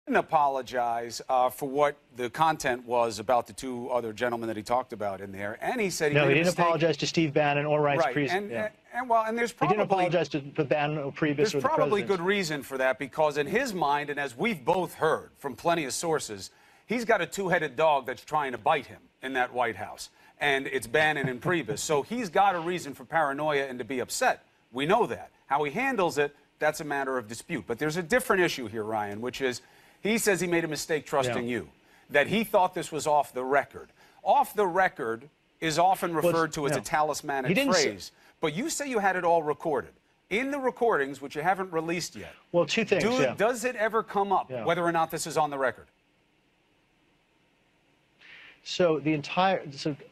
Didn't apologize for what the content was about the two other gentlemen that he talked about in there, and he said he no, made he didn't a mistake. apologize to Steve Bannon or Reince Priebus. And there's probably he didn't apologize to Bannon or Priebus. There's or the probably president. good reason for that, because in his mind, and as we've both heard from plenty of sources, he's got a two-headed dog that's trying to bite him in that White House, and it's Bannon and Priebus. So he's got a reason for paranoia and to be upset. We know that. How he handles it, that's a matter of dispute. But there's a different issue here, Ryan, which is he says he made a mistake trusting you, that he thought this was off the record. Off the record is often referred to as a talismanic phrase, but you say you had it all recorded. In the recordings, which you haven't released yet, well, two things. Does it ever come up whether or not this is on the record? So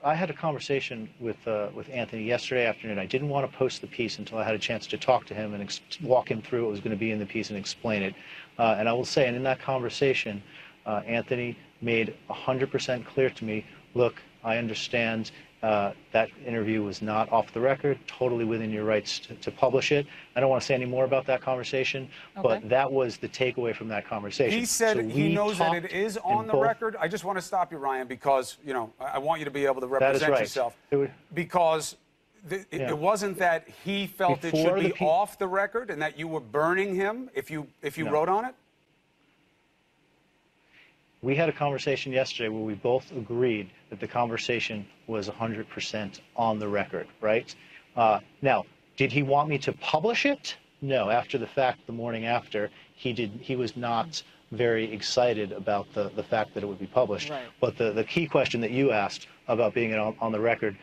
I had a conversation with Anthony yesterday afternoon. I didn't want to post the piece until I had a chance to talk to him and walk him through what was going to be in the piece and explain it. And I will say, and in that conversation, Anthony made 100% clear to me, look, I understand that interview was not off the record, totally within your rights to publish it. I don't want to say any more about that conversation, but that was the takeaway from that conversation. He said he knows that it is on the record. I just want to stop you, Ryan, because, you know, I want you to be able to represent yourself. Because it wasn't that he felt it should be off the record and that you were burning him if you wrote on it? We had a conversation yesterday where we both agreed that the conversation was 100% on the record, right? Now, did he want me to publish it? No. After the fact, the morning after, he was not very excited about the fact that it would be published. Right. But the key question that you asked about being on the record,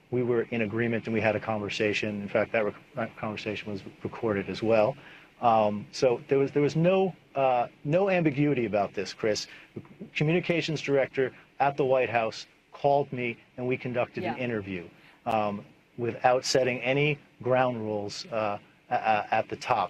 we were in agreement and we had a conversation. In fact, that conversation was recorded as well. So there was no ambiguity about this, Chris. The communications director at the White House called me and we conducted an interview without setting any ground rules at the top.